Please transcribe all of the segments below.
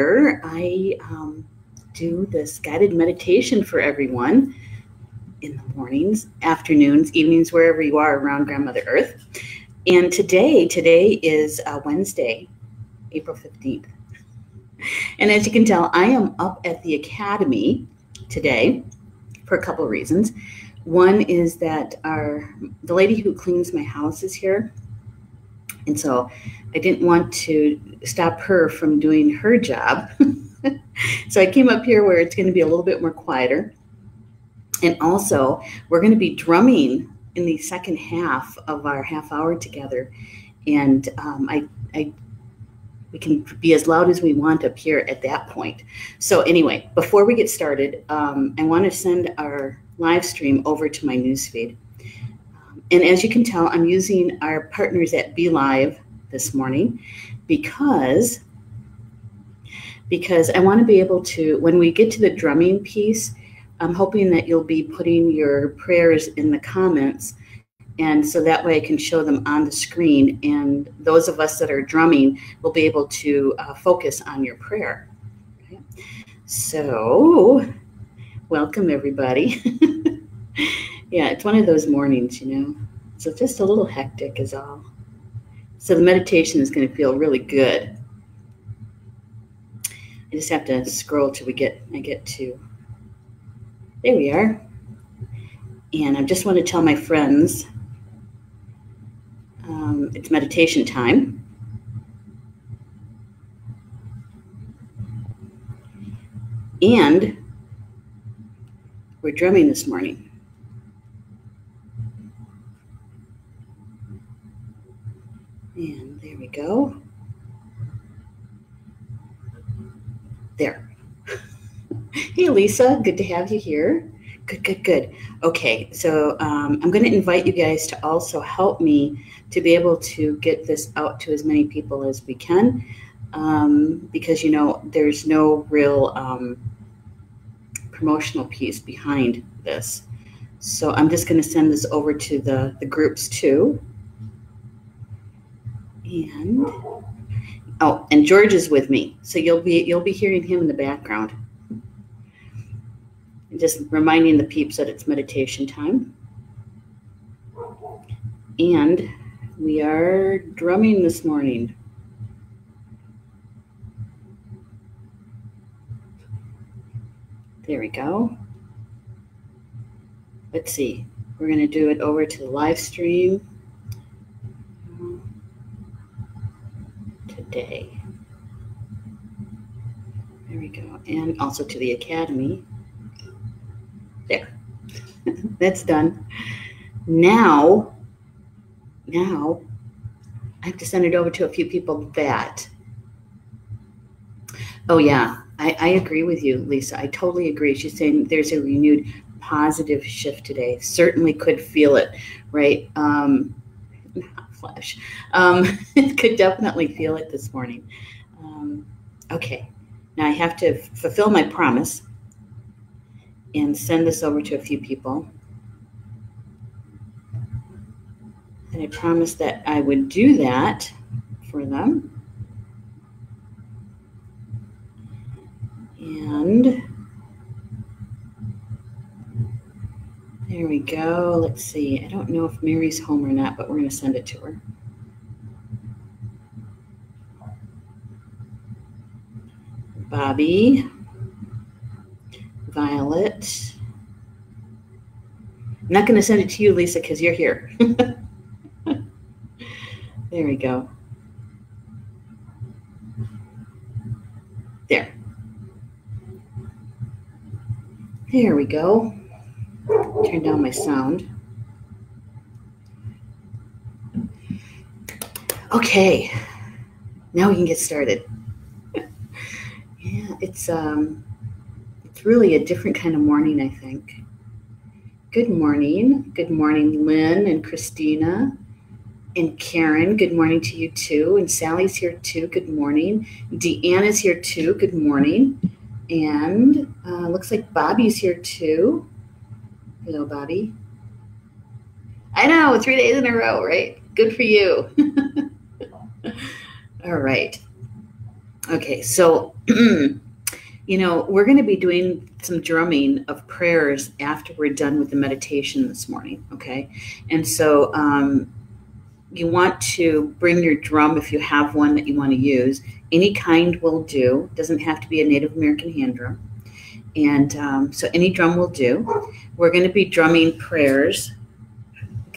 I do this guided meditation for everyone in the mornings, afternoons, evenings, wherever you are around Grandmother Earth. And today is Wednesday, April 15th. And as you can tell, I am up at the academy today for a couple of reasons. One is that the lady who cleans my house is here. And so I didn't want to stop her from doing her job. So I came up here where it's going to be a little bit more quieter. And also, we're going to be drumming in the second half of our half hour together. And we can be as loud as we want up here at that point. So anyway, before we get started, I want to send our live stream over to my newsfeed. And as you can tell, I'm using our partners at Be Live this morning because I want to be able to, when we get to the drumming piece, I'm hoping that you'll be putting your prayers in the comments, and so that way I can show them on the screen, and those of us that are drumming will be able to focus on your prayer. Okay. So, welcome everybody. Yeah, it's one of those mornings, so just a little hectic is all. So the meditation is going to feel really good. I just have to scroll till I get to, there we are. And I just want to tell my friends, it's meditation time. And we're drumming this morning. And there we go. There. Hey, Lisa, good to have you here. Good. Okay, so I'm going to invite you guys to also help me to be able to get this out to as many people as we can, because, there's no real promotional piece behind this. So I'm just going to send this over to the groups too. And George is with me, so you'll be hearing him in the background. Just reminding the peeps that it's meditation time. And we are drumming this morning. There we go. Let's see. We're going to do it over to the live stream today. There we go. And also to the academy. There. That's done. Now I have to send it over to a few people that. Oh yeah, I agree with you, Lisa. I totally agree. She's saying there's a renewed positive shift today. Certainly could feel it, right? Not flash. Could definitely feel it this morning. Okay, now I have to fulfill my promise and send this over to a few people. And I promised that I would do that for them. And there we go. Let's see. I don't know if Mary's home or not, but we're going to send it to her. Bobby. Violet. I'm not going to send it to you, Lisa, because you're here. There we go. There we go. Turn down my sound. Okay, now we can get started. Yeah, it's really a different kind of morning, I think. Good morning. Good morning, Lynn and Christina and Karen. Good morning to you too. And Sally's here too. Good morning. Deanna's here too. Good morning. And looks like Bobby's here too. Hello, Bobby. I know, 3 days in a row, right? Good for you. All right. Okay, so, we're going to be doing some drumming of prayers after we're done with the meditation this morning, okay? And so you want to bring your drum if you have one that you want to use. Any kind will do. Doesn't have to be a Native American hand drum. And so any drum will do. We're going to be drumming prayers.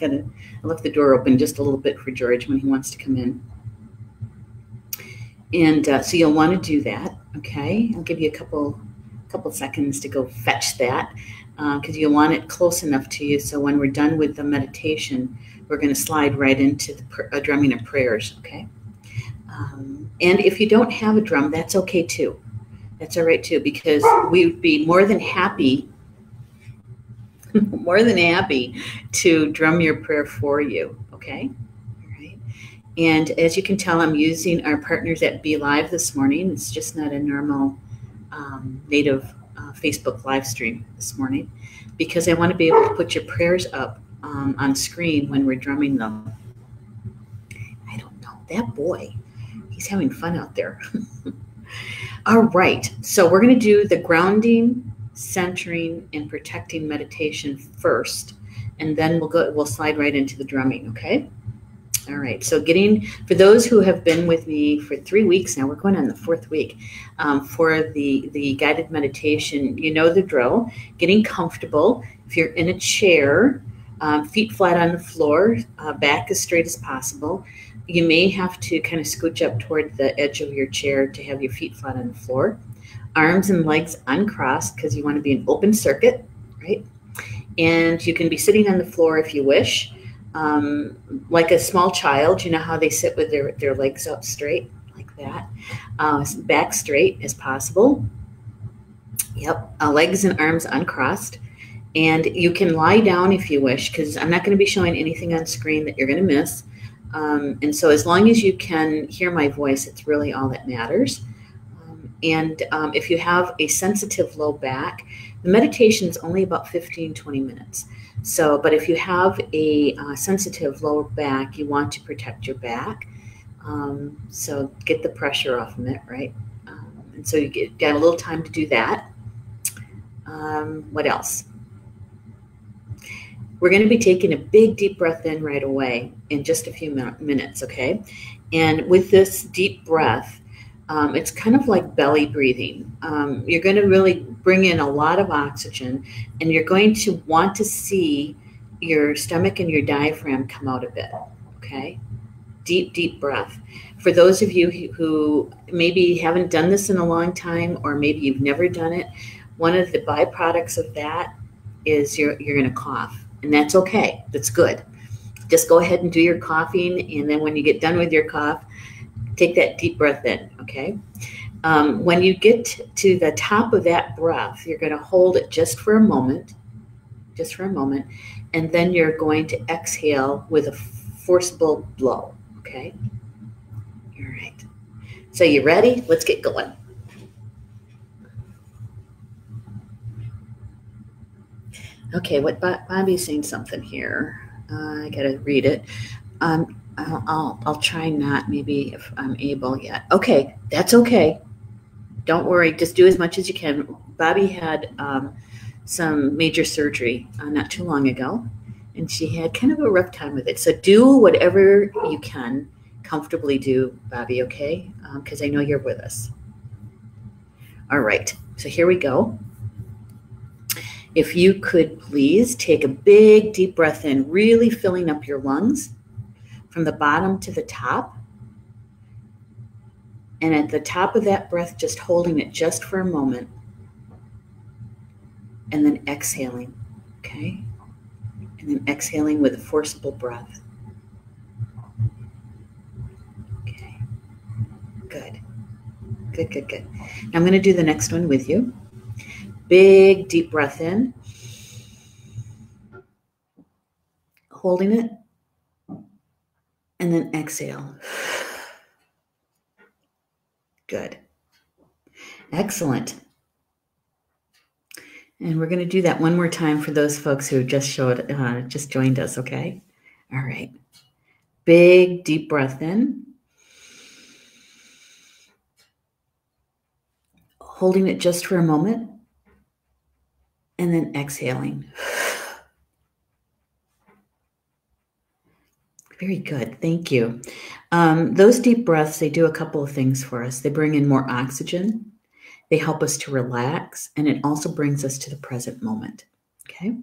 I left the door open just a little bit for George when he wants to come in. And so you'll want to do that, okay? I'll give you a couple seconds to go fetch that because you'll want it close enough to you so when we're done with the meditation, we're going to slide right into the drumming of prayers, okay? And if you don't have a drum, that's okay too. That's all right too, because we would be more than happy to drum your prayer for you, okay? All right. And as you can tell, I'm using our partners at Be Live this morning. It's just not a normal native Facebook live stream this morning because I want to be able to put your prayers up on screen when we're drumming them. I don't know. That boy, he's having fun out there. All right. So we're going to do the grounding, centering, and protecting meditation first, and then we'll slide right into the drumming, okay? All right, so for those who have been with me for 3 weeks now, we're going on the 4th week for the guided meditation, you know the drill. Getting comfortable. If you're in a chair, feet flat on the floor, back as straight as possible. You may have to kind of scooch up toward the edge of your chair to have your feet flat on the floor. Arms and legs uncrossed because you want to be an open circuit, right? And you can be sitting on the floor if you wish. Like a small child, you know how they sit with their legs up straight like that, back straight as possible. Yep, legs and arms uncrossed. And you can lie down if you wish, because I'm not going to be showing anything on screen that you're going to miss. And so as long as you can hear my voice, it's really all that matters. And if you have a sensitive low back, the meditation is only about 15-20 minutes. So, but if you have a sensitive lower back, you want to protect your back. So get the pressure off of it, right? And so you got a little time to do that. What else? We're going to be taking a big deep breath in right away in just a few minutes, okay? And with this deep breath, it's kind of like belly breathing. You're going to really bring in a lot of oxygen, and you're going to want to see your stomach and your diaphragm come out a bit, okay? Deep, deep breath. For those of you who maybe haven't done this in a long time, or maybe you've never done it, one of the byproducts of that is you're going to cough, and that's okay. That's good. Just go ahead and do your coughing, and then when you get done with your cough, take that deep breath in, okay? When you get to the top of that breath, you're going to hold it just for a moment, and then you're going to exhale with a forcible blow, okay? All right. So you ready? Let's get going. Okay, what Bobby's saying something here. I got to read it. I'll try not, maybe if I'm able yet. Okay, that's okay. Don't worry. Just do as much as you can. Bobby had some major surgery not too long ago, and she had kind of a rough time with it. So do whatever you can comfortably do, Bobby, okay? Because I know you're with us. All right, so here we go. If you could please take a big deep breath in, really filling up your lungs from the bottom to the top. And at the top of that breath, just holding it just for a moment. And then exhaling, okay? And then exhaling with a forcible breath. Okay, good. Good, good, good. Now I'm going to do the next one with you. Big deep breath in. Holding it. And then exhale. Good. Excellent. And we're going to do that one more time for those folks who just joined us, okay? All right. Big deep breath in. holding it just for a moment, and then exhaling. Very good. Thank you. Those deep breaths, they do a couple of things for us. They bring in more oxygen. They help us to relax, and it also brings us to the present moment. Okay.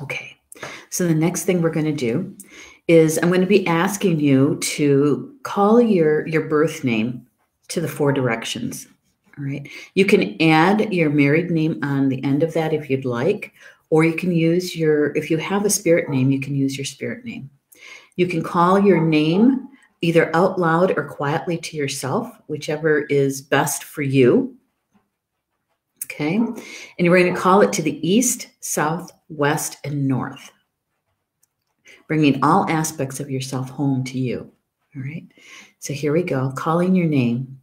Okay. So the next thing we're going to do is I'm going to be asking you to call your birth name to the 4 directions. All right. You can add your married name on the end of that if you'd like, or you can use if you have a spirit name, you can use your spirit name. You can call your name either out loud or quietly to yourself, whichever is best for you. Okay. And you're going to call it to the east, south, west, and north, bringing all aspects of yourself home to you. All right. So here we go. Calling your name.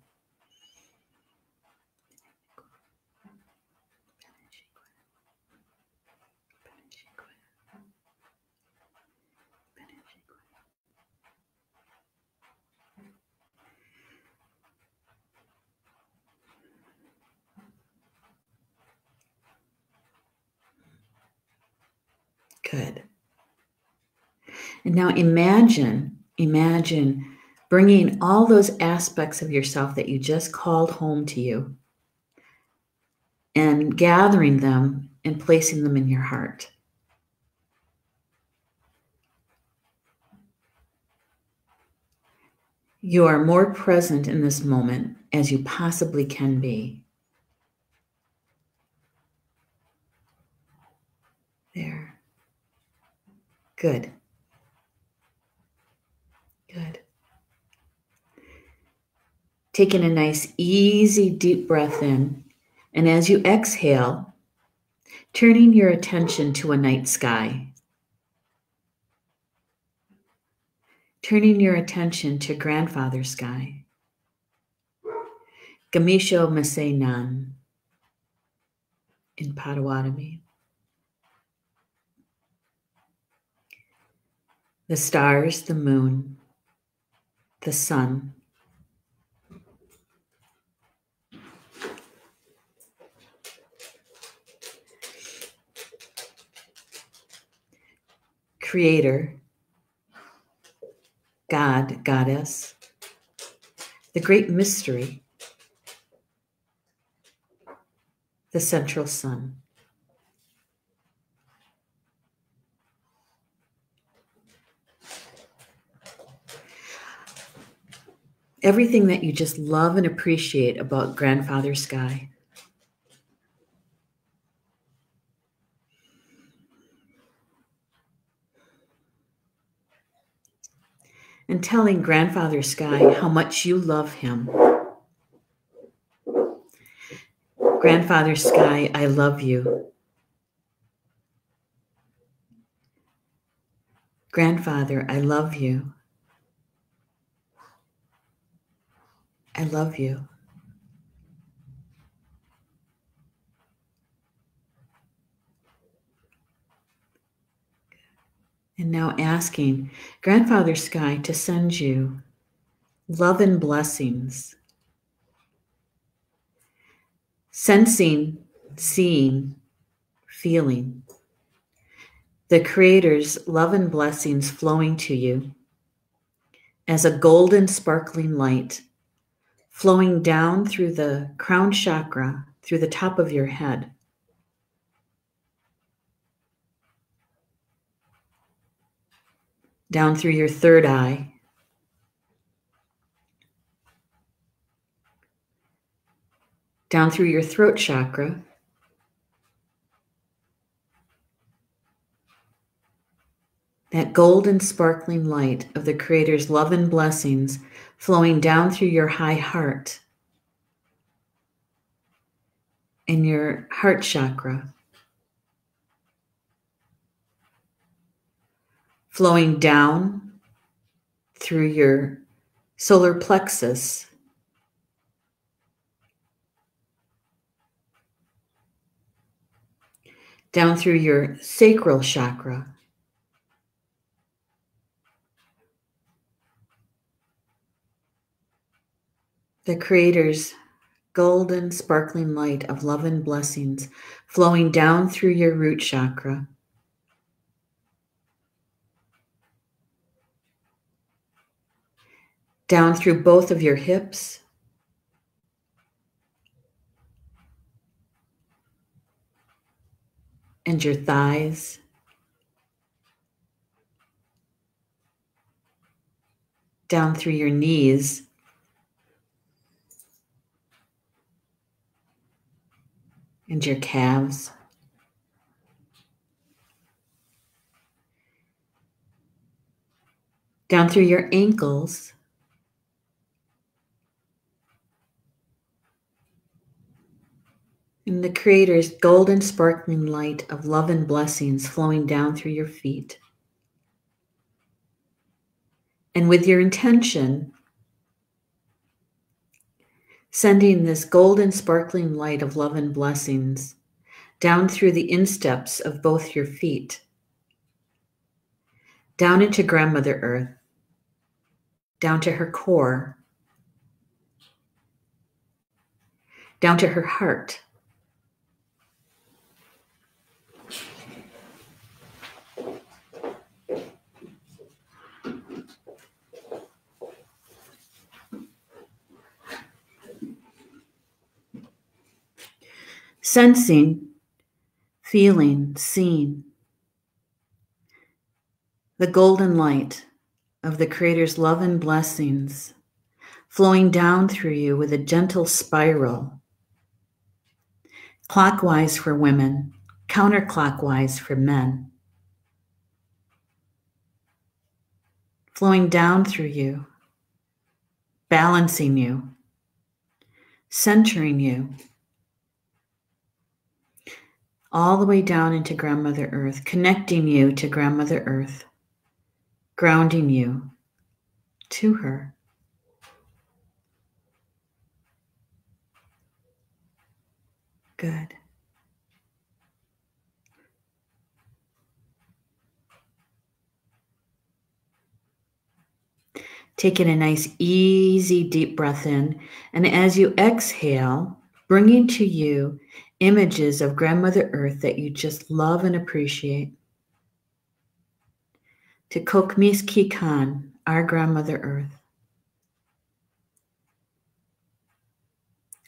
Good. And now imagine bringing all those aspects of yourself that you just called home to you and gathering them and placing them in your heart. You are more present in this moment as you possibly can be. There. Good. Good. Taking a nice, easy, deep breath in. And as you exhale, turning your attention to a night sky. Turning your attention to grandfather sky. Gamisho Masay Nan in Potawatomi. The stars, the moon, the sun. Creator, God, Goddess, the great mystery, the central sun. Everything that you just love and appreciate about Grandfather Sky. And telling Grandfather Sky how much you love him. Grandfather Sky, I love you. Grandfather, I love you. I love you. And now asking Grandfather Sky to send you love and blessings. Sensing, seeing, feeling the Creator's love and blessings flowing to you as a golden sparkling light flowing down through the crown chakra, through the top of your head. Down through your third eye. Down through your throat chakra. That golden sparkling light of the Creator's love and blessings flowing down through your high heart and your heart chakra. Flowing down through your solar plexus. Down through your sacral chakra. The Creator's golden, sparkling light of love and blessings flowing down through your root chakra, down through both of your hips, and your thighs, down through your knees, and your calves, down through your ankles, and the Creator's golden sparkling light of love and blessings flowing down through your feet. And with your intention, sending this golden sparkling light of love and blessings down through the insteps of both your feet, down into Grandmother Earth, down to her core, down to her heart, sensing, feeling, seeing the golden light of the Creator's love and blessings flowing down through you with a gentle spiral, clockwise for women, counterclockwise for men, flowing down through you, balancing you, centering you, all the way down into Grandmother Earth, connecting you to Grandmother Earth, grounding you to her. Good. Taking a nice, easy, deep breath in. And as you exhale, bringing to you images of Grandmother Earth that you just love and appreciate. To Kokmis Kikan, our Grandmother Earth.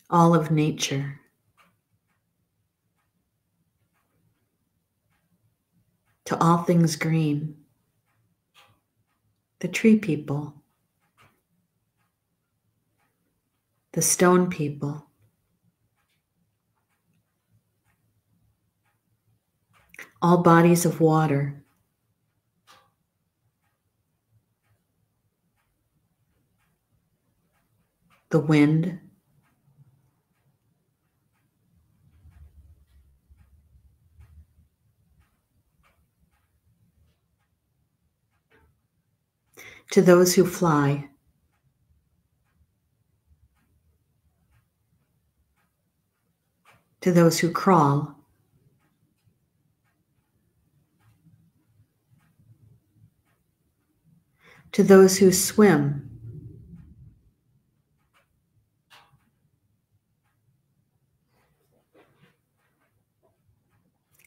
All of nature. To all things green. The tree people. The stone people. All bodies of water. The wind. To those who fly. To those who crawl. To those who swim.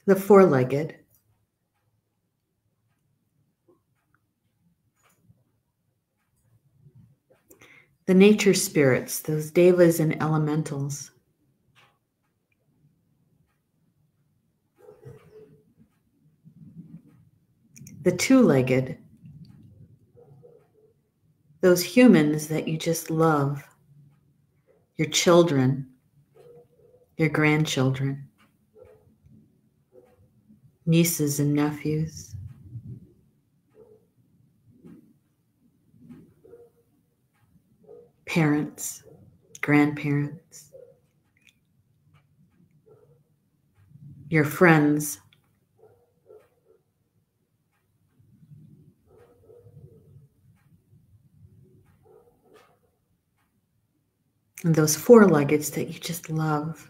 The four-legged. The nature spirits, those devas and elementals. The two-legged. Those humans that you just love. Your children. Your grandchildren. Nieces and nephews. Parents. Grandparents. Your friends. And those four-leggeds that you just love.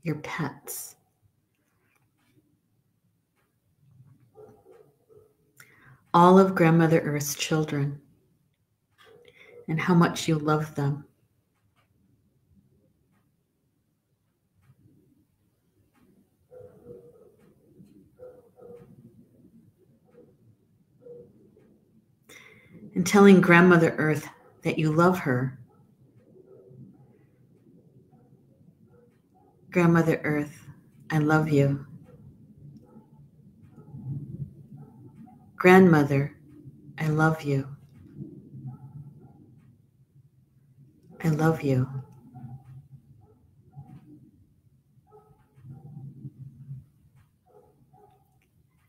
Your pets. All of Grandmother Earth's children. And how much you love them. and telling Grandmother Earth that you love her. Grandmother Earth, I love you. Grandmother, I love you. I love you.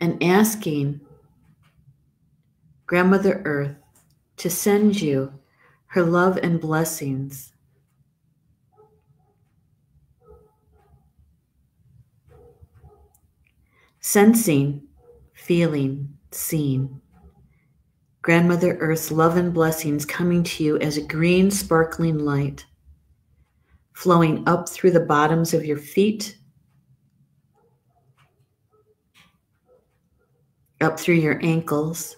And asking Grandmother Earth to send you her love and blessings. Sensing, feeling, seeing. Grandmother Earth's love and blessings coming to you as a green sparkling light, flowing up through the bottoms of your feet, up through your ankles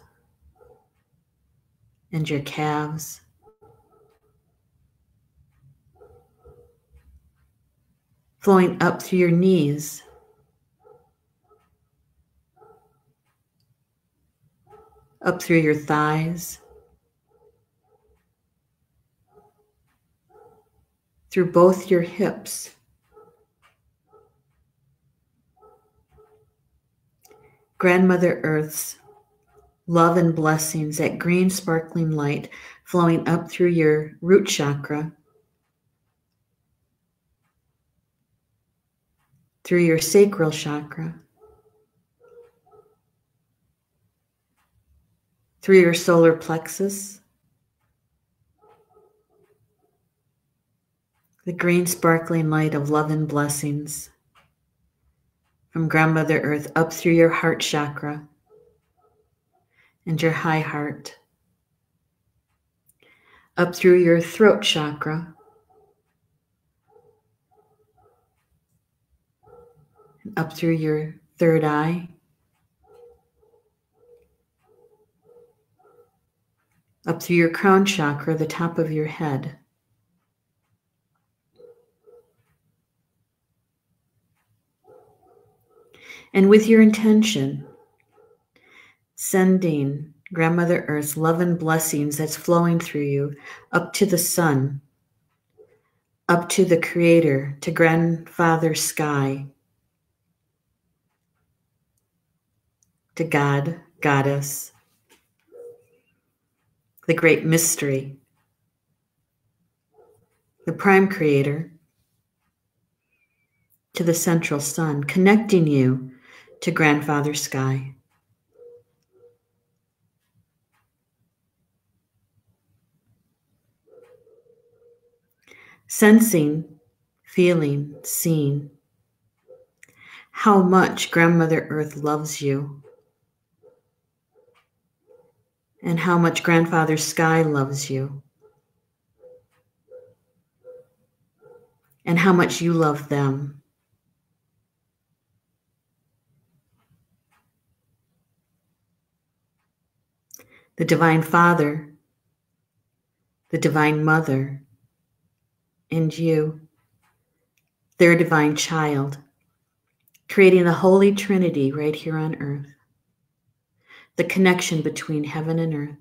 and your calves, flowing up through your knees, up through your thighs, through both your hips, Grandmother Earth's love and blessings, that green sparkling light flowing up through your root chakra, through your sacral chakra, through your solar plexus, the green sparkling light of love and blessings from Grandmother Earth up through your heart chakra and your high heart, up through your throat chakra, and up through your third eye, up through your crown chakra, the top of your head. And with your intention, sending Grandmother Earth's love and blessings that's flowing through you up to the sun, up to the Creator, to Grandfather Sky, to God, Goddess, the Great Mystery, the Prime Creator, to the Central Sun, connecting you to Grandfather Sky. Sensing, feeling, seeing how much Grandmother Earth loves you and how much Grandfather Sky loves you and how much you love them. The Divine Father, the Divine Mother, and you, their divine child, creating the Holy Trinity right here on earth, the connection between heaven and earth.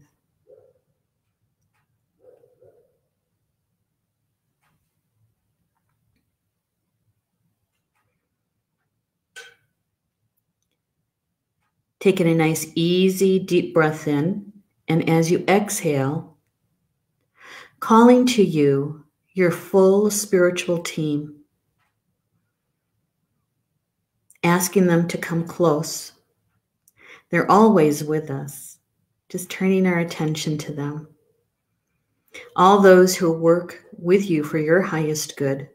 Taking a nice, easy, deep breath in, and as you exhale, calling to you your full spiritual team, asking them to come close. They're always with us, just turning our attention to them. All those who work with you for your highest good,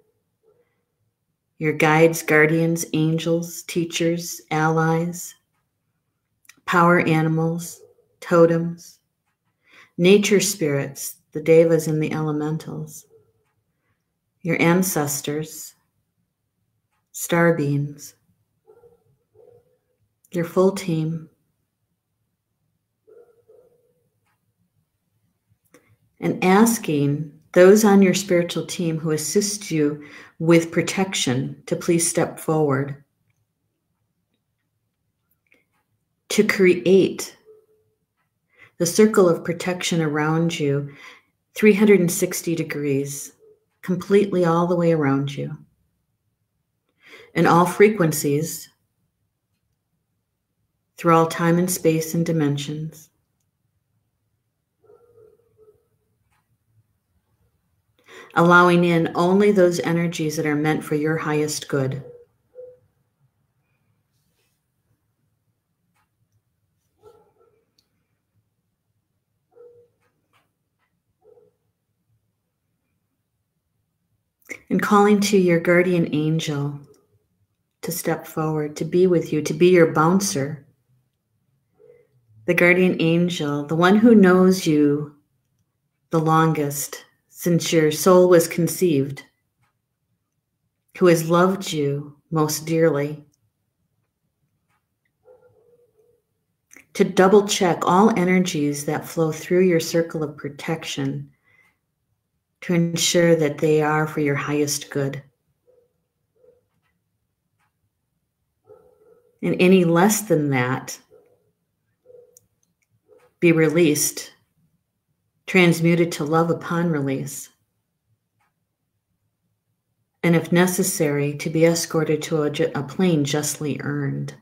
your guides, guardians, angels, teachers, allies, power animals, totems, nature spirits, the devas and the elementals, your ancestors, star beings, your full team, and asking those on your spiritual team who assist you with protection to please step forward, to create the circle of protection around you, 360 degrees, completely all the way around you. In all frequencies, through all time and space and dimensions. Allowing in only those energies that are meant for your highest good. And calling to your guardian angel to step forward, to be with you, to be your bouncer. The guardian angel, the one who knows you the longest since your soul was conceived, who has loved you most dearly, to double check all energies that flow through your circle of protection to ensure that they are for your highest good. And any less than that be released, transmuted to love upon release. And if necessary, to be escorted to a plane justly earned.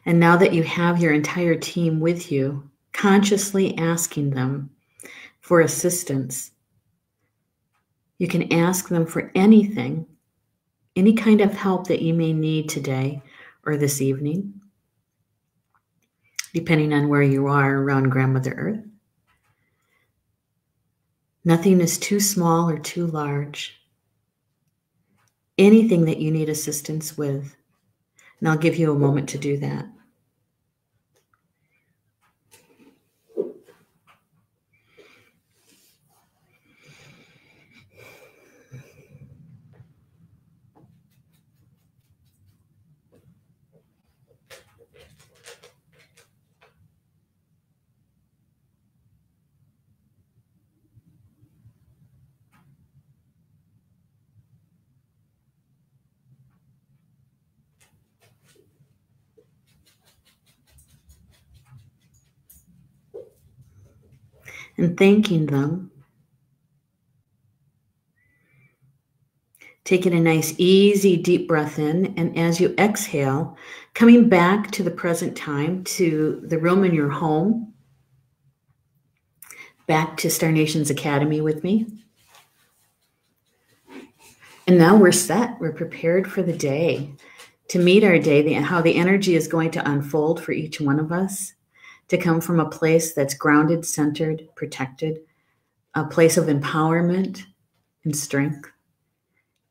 And now that you have your entire team with you, consciously asking them for assistance, you can ask them for anything, any kind of help that you may need today or this evening, depending on where you are around Grandmother Earth. Nothing is too small or too large. Anything that you need assistance with. And I'll give you a moment to do that. And thanking them. Taking a nice, easy, deep breath in. And as you exhale, coming back to the present time, to the room in your home, back to Star Nations Academy with me. And now we're set. We're prepared for the day, to meet our day, how the energy is going to unfold for each one of us, to come from a place that's grounded, centered, protected, a place of empowerment and strength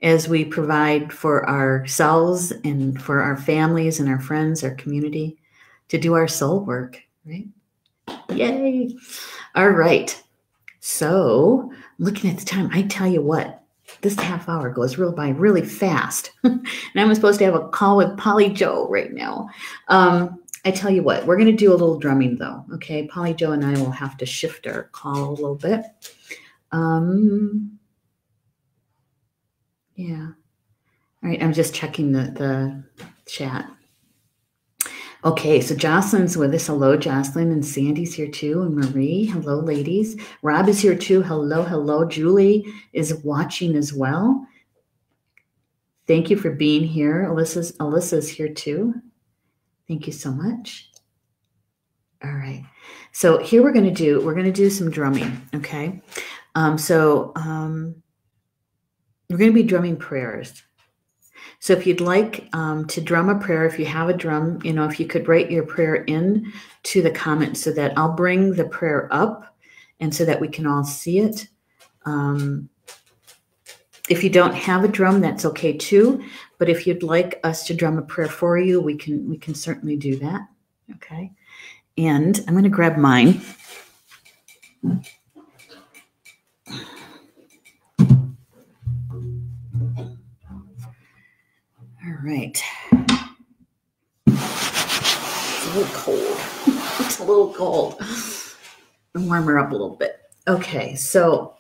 as we provide for ourselves and for our families and our friends, our community, to do our soul work, right? Yay. All right. So looking at the time, I tell you what, this half hour goes by really fast. And I'm supposed to have a call with Polly Joe right now. I tell you what, we're going to do a little drumming though. Okay. Polly Joe and I will have to shift our call a little bit. Yeah. All right. I'm just checking the chat. Okay, so Jocelyn's with us. Hello, Jocelyn. And Sandy's here too. And Marie. Hello, ladies. Rob is here too. Hello, hello. Julie is watching as well. Thank you for being here. Alyssa's here too. Thank you so much. All right. So here we're going to do some drumming. Okay. We're going to be drumming prayers. So if you'd like to drum a prayer, if you have a drum, if you could write your prayer in to the comments so that I'll bring the prayer up and so that we can all see it. If you don't have a drum, that's okay too. But if you'd like us to drum a prayer for you, we can certainly do that. Okay. And I'm going to grab mine. All right. It's a little cold. It's a little cold. I'll warm her up a little bit. Okay, so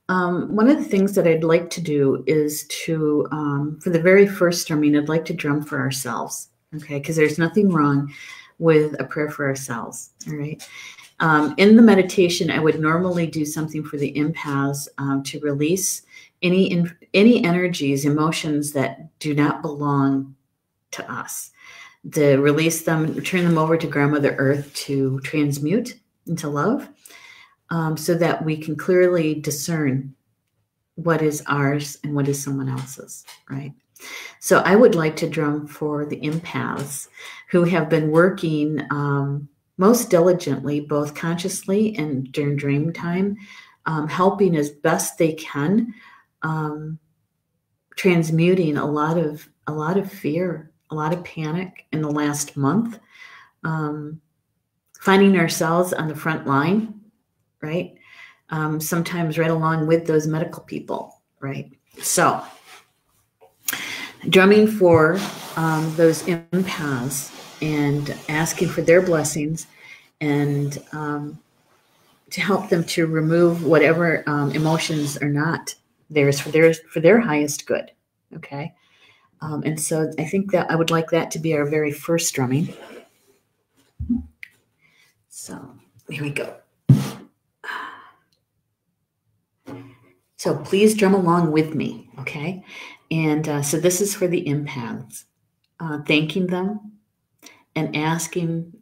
One of the things that I'd like to do is to, for the very first drumming, I'd like to drum for ourselves, okay? Because there's nothing wrong with a prayer for ourselves, all right? In the meditation, I would normally do something for the empaths to release any energies, emotions that do not belong to us, to release them, turn them over to Grandmother Earth to transmute into love, so that we can clearly discern what is ours and what is someone else's, right? So I would like to drum for the empaths who have been working most diligently, both consciously and during dream time, helping as best they can, transmuting a lot of fear, a lot of panic in the last month, finding ourselves on the front line, right? Sometimes right along with those medical people, right? So drumming for those empaths and asking for their blessings and to help them to remove whatever emotions are not theirs for their highest good. Okay. And so I think that I would like that to be our very first drumming. So here we go. So please drum along with me, okay? And so this is for the empaths, thanking them and asking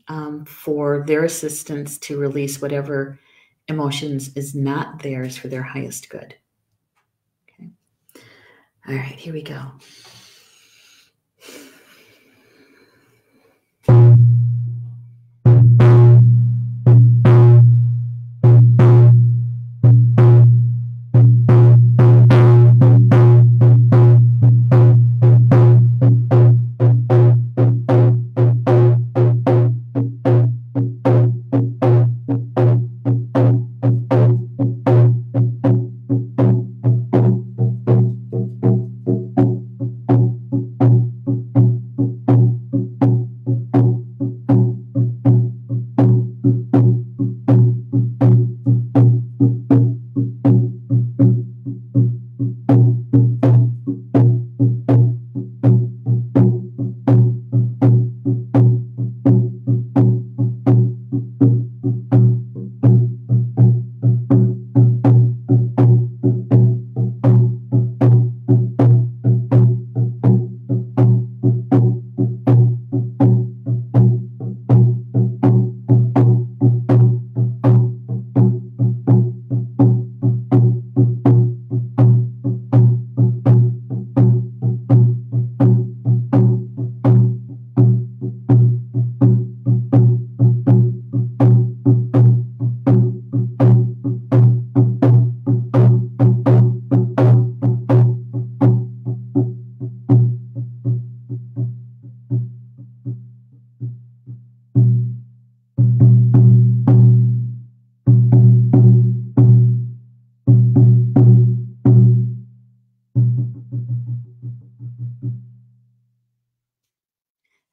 for their assistance to release whatever emotions is not theirs for their highest good. Okay. All right, here we go.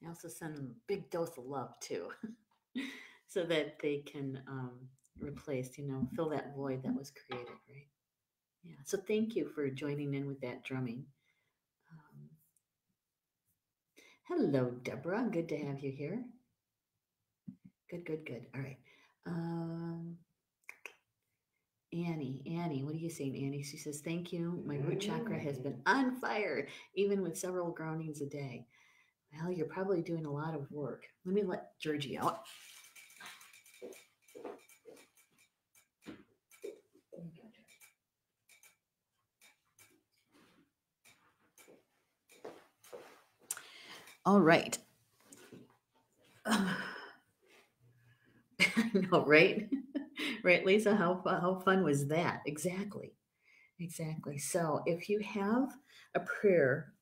I also send them a big dose of love too, so that they can replace, fill that void that was created, right? Yeah. So thank you for joining in with that drumming. Um, Hello, Deborah. Good to have you here. Good, good, good. All right. Um, Annie, what are you saying, Annie? She says, thank you. My root chakra has been on fire, even with several groundings a day. Well, you're probably doing a lot of work. Let me let Georgie out. All right. I know, right? Right, Lisa, how fun was that? Exactly. Exactly. So if you have a prayer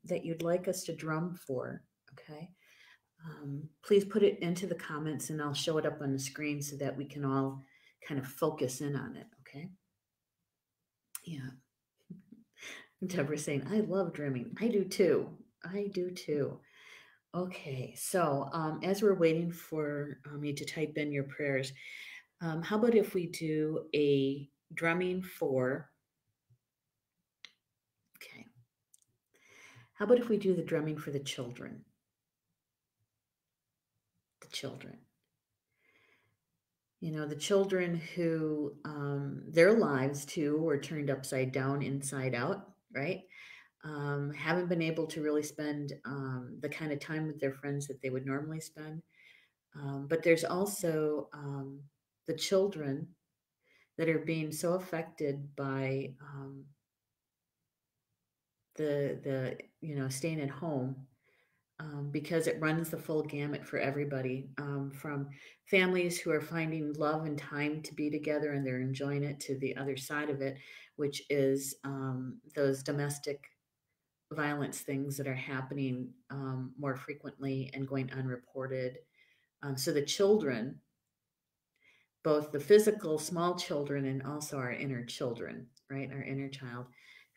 that you'd like us to drum for, okay, please put it into the comments and I'll show it up on the screen so that we can all kind of focus in on it, okay? Yeah. Deborah's saying, I love drumming. I do too. I do too. Okay, so as we're waiting for you to type in your prayers, how about if we do a drumming for, okay. How about if we do the drumming for the children? The children. You know, the children who their lives too were turned upside down, inside out, right? Haven't been able to really spend the kind of time with their friends that they would normally spend. But there's also the children that are being so affected by the staying at home, because it runs the full gamut for everybody, from families who are finding love and time to be together and they're enjoying it, to the other side of it, which is those domestic violence things that are happening more frequently and going unreported. So the children, both the physical small children and also our inner children, right, our inner child,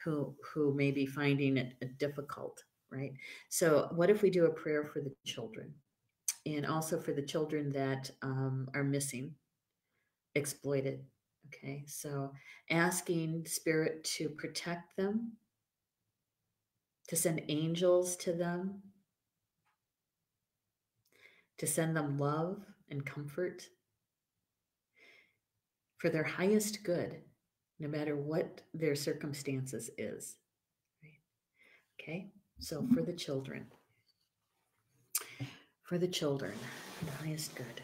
who may be finding it difficult, right? So what if we do a prayer for the children, and also for the children that are missing, exploited? Okay, so asking Spirit to protect them, to send angels to them, to send them love and comfort for their highest good, no matter what their circumstances is. Right? Okay, so for the children, for the highest good.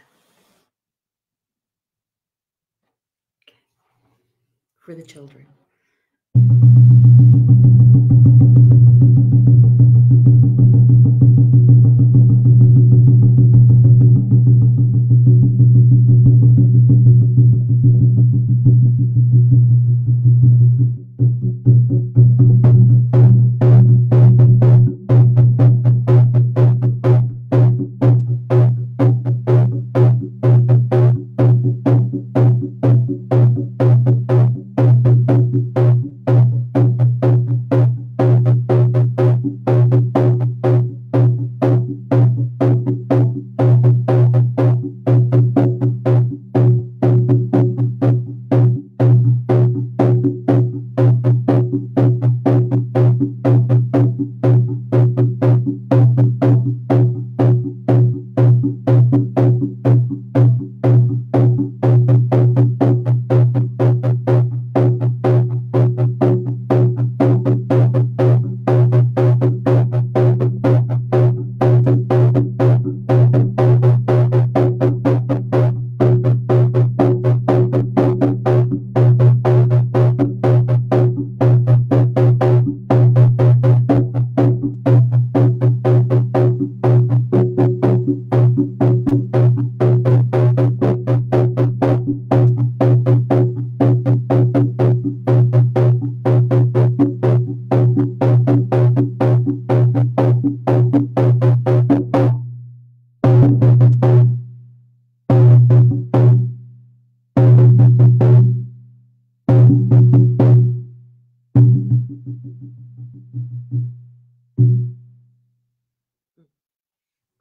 Okay. For the children.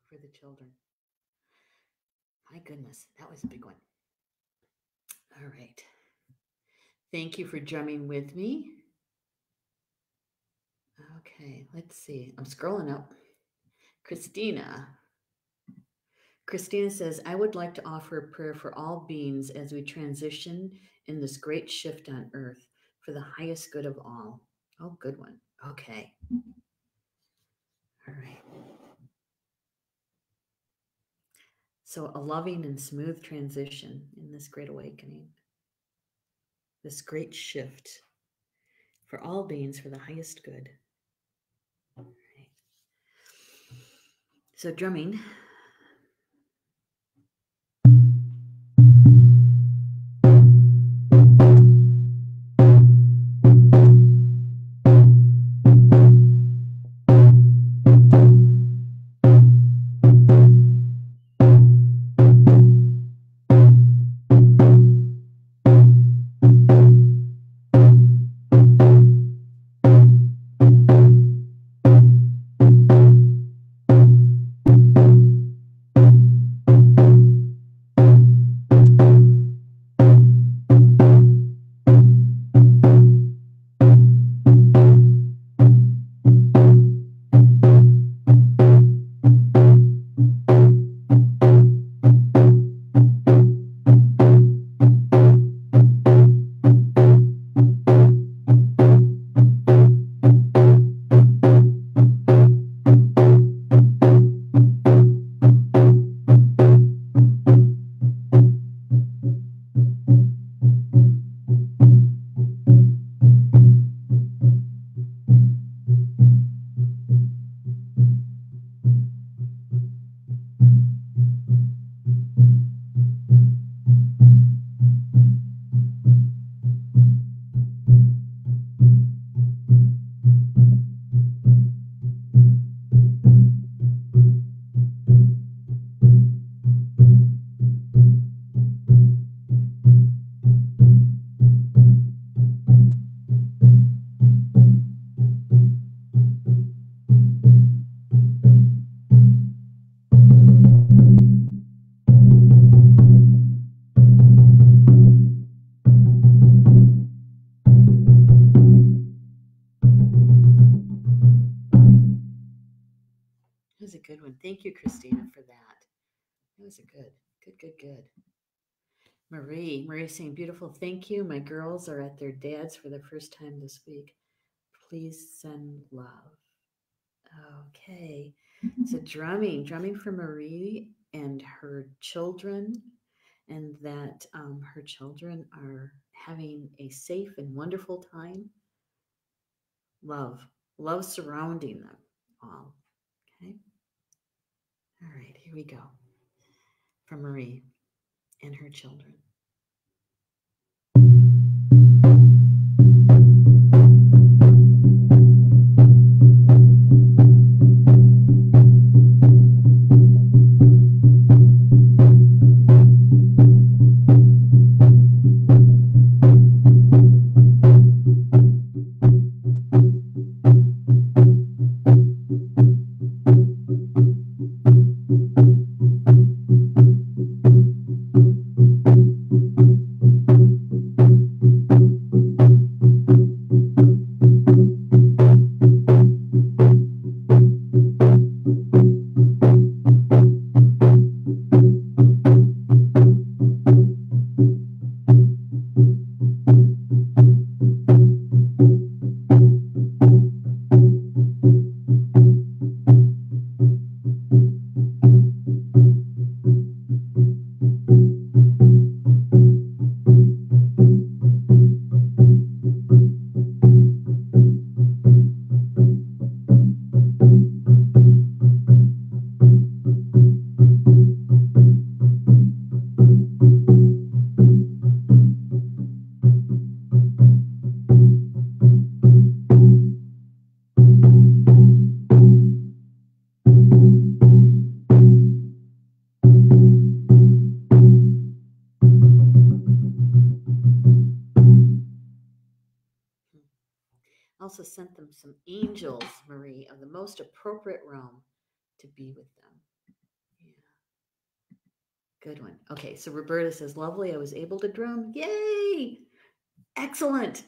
For the children. My goodness, that was a big one. All right. Thank you for drumming with me. Okay, let's see. I'm scrolling up. Christina says, I would like to offer a prayer for all beings as we transition in this great shift on earth for the highest good of all. Oh, good one. Okay. All right. So a loving and smooth transition in this great awakening, this great shift for all beings for the highest good. All right. So drumming. Christina, for that. That was a good. Marie saying, beautiful, thank you. My girls are at their dad's for the first time this week. Please send love. Okay. So drumming for Marie and her children, and that her children are having a safe and wonderful time. Love surrounding them all. Okay. All right, here we go. From Marie and her children. Also sent them some angels, Marie, of the most appropriate realm to be with them. Yeah. Good one. Okay, so Roberta says, lovely, I was able to drum. Yay! Excellent.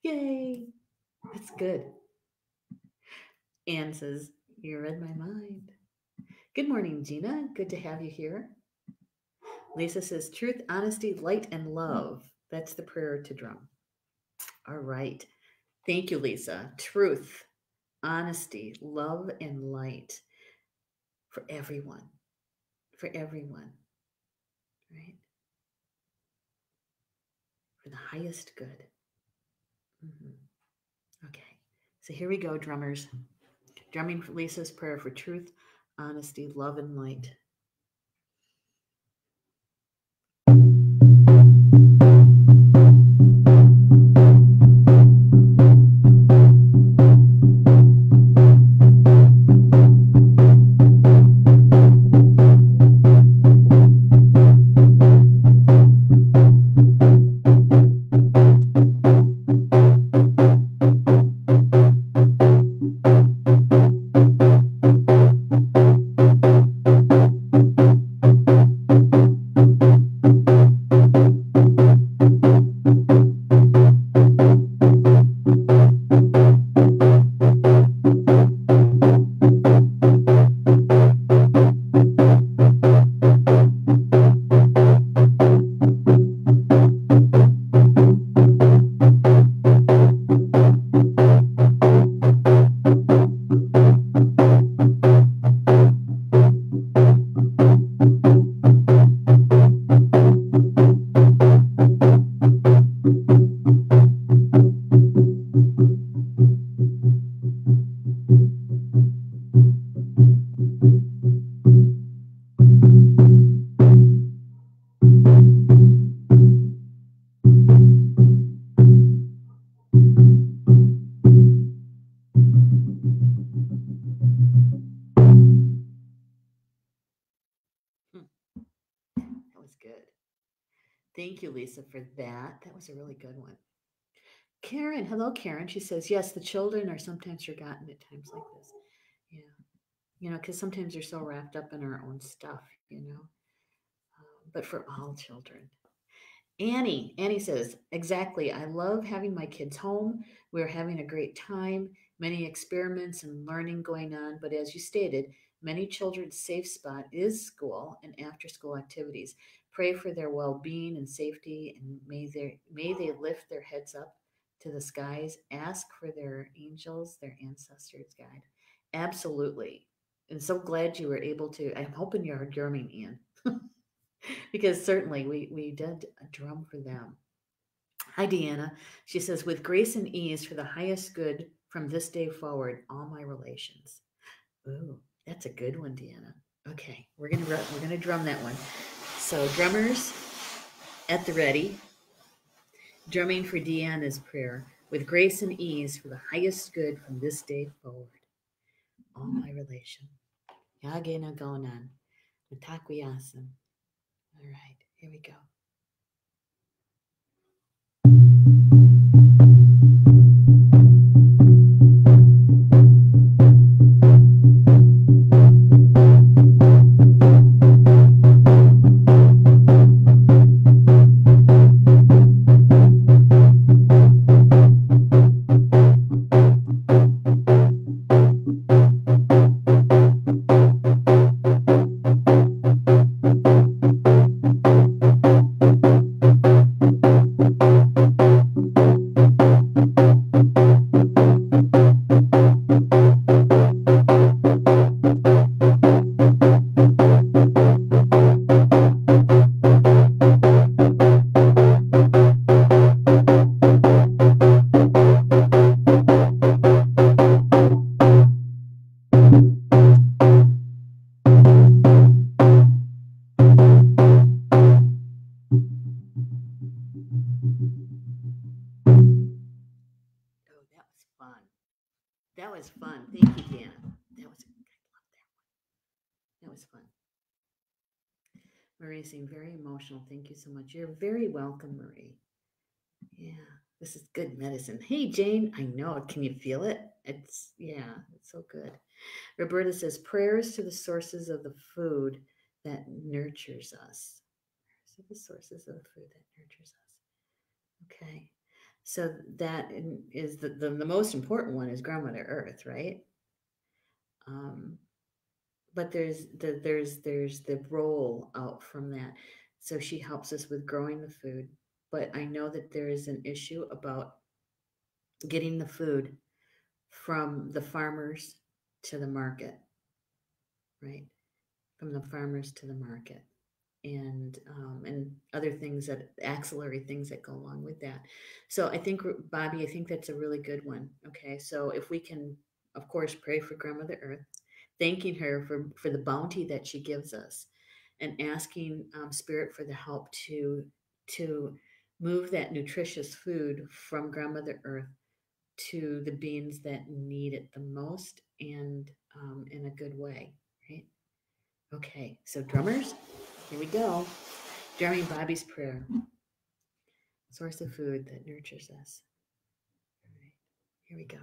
Yay. That's good. Anne says, you read my mind. Good morning, Gina. Good to have you here. Lisa says, truth, honesty, light, and love. That's the prayer to drum. All right. Thank you, Lisa. Truth, honesty, love, and light for everyone. For everyone. Right? For the highest good. Mm-hmm. Okay. So here we go, drummers. Drumming for Lisa's prayer for truth, honesty, love, and light. Good. Thank you, Lisa, for that. That was a really good one. Karen, hello, Karen. She says, yes, the children are sometimes forgotten at times like this. Yeah. Because sometimes they're so wrapped up in our own stuff, but for all children. Annie says, exactly. I love having my kids home. We're having a great time, many experiments and learning going on. But as you stated, Many children's safe spot is school and after school activities. Pray for their well-being and safety, and may they lift their heads up to the skies. Ask for their angels, their ancestors' guide. Absolutely. And so glad you were able to. I'm hoping you're drumming, Ian, because certainly we did a drum for them. Hi, Deanna. She says, with grace and ease for the highest good from this day forward, all my relations. Ooh, that's a good one, Deanna. Okay, we're gonna drum that one. So drummers at the ready, drumming for Deanna's prayer with grace and ease for the highest good from this day forward. All my relation. Yage na gonan. Matakuyasan. All right, here we go. Oh, that was fun. That was fun. Thank you, Deanna. That was fun. Marie seemed very emotional. Thank you so much. You're very welcome, Marie. Yeah, this is good medicine. Hey, Jane, I know. Can you feel it? Yeah, it's so good. Roberta says, prayers to the sources of the food that nurtures us. So the sources of the food that nurtures us. Okay. So is the most important one is grandmother earth, right? Um, but there's the roll out from that. So she helps us with growing the food. But I know that there is an issue about getting the food from the farmers to the market, right? From the farmers to the market, and other things that axillary things that go along with that. So I think, Bobby, I think that's a really good one. Okay, so if we can, of course, pray for Grandmother Earth, thanking her for the bounty that she gives us, and asking Spirit for the help to move that nutritious food from Grandmother Earth to the beings that need it the most, and in a good way, right? Okay, so drummers, here we go. Drumming Bobby's prayer, source of food that nurtures us. All right, here we go.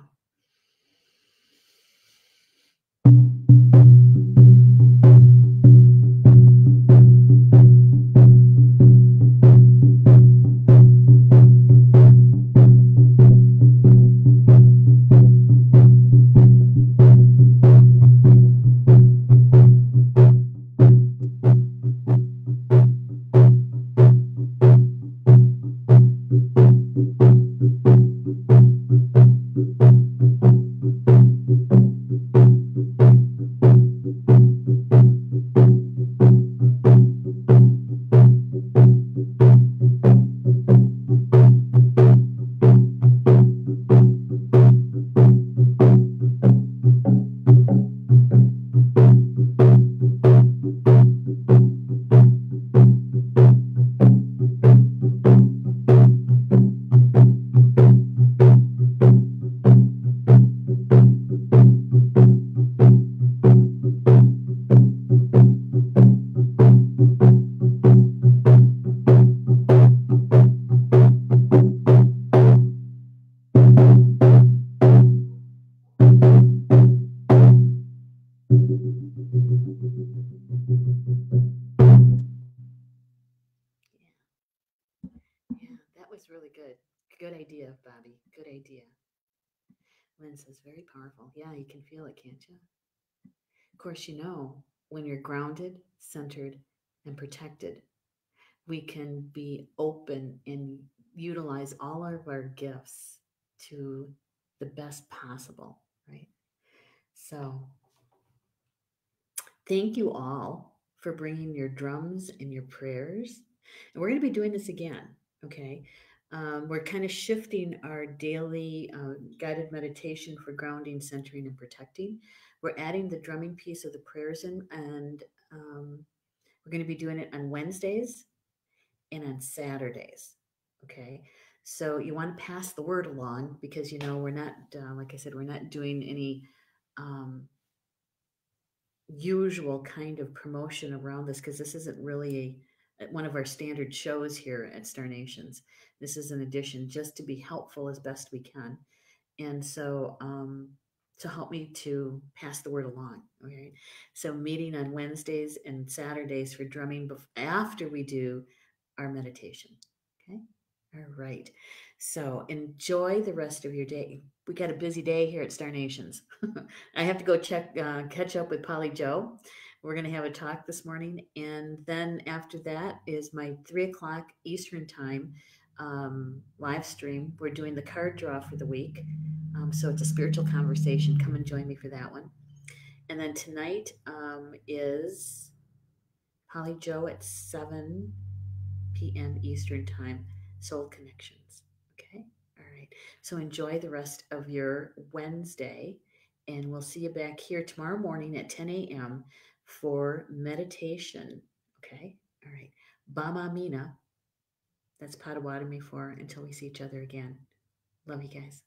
Yeah, that was really good. Good idea, Bobby. Good idea. Lynn says very powerful. Yeah, you can feel it, can't you? course, when you're grounded, centered, and protected, we can be open and utilize all of our gifts to the best possible, right? So, thank you all for bringing your drums and your prayers. And we're going to be doing this again, okay? We're kind of shifting our daily guided meditation for grounding, centering, and protecting. We're adding the drumming piece of the prayers in, and we're going to be doing it on Wednesdays and on Saturdays, okay? So you want to pass the word along because, we're not, like I said, we're not doing any usual kind of promotion around this because this isn't really one of our standard shows here at Star Nations. This is an addition just to be helpful as best we can. And so to help me to pass the word along. Okay. So meeting on Wednesdays and Saturdays for drumming after we do our meditation. Okay. All right. So enjoy the rest of your day. We got a busy day here at Star Nations. I have to go catch up with Polly Joe. We're going to have a talk this morning. And then after that is my 3:00 Eastern time live stream. We're doing the card draw for the week. So it's a spiritual conversation. Come and join me for that one. And then tonight is Polly Joe at 7 p.m. Eastern time, Soul Connections. Okay? All right. So enjoy the rest of your Wednesday, and we'll see you back here tomorrow morning at 10 a.m. for meditation. Okay? All right. Bama Mina. That's Potawatomi for until we see each other again. Love you guys.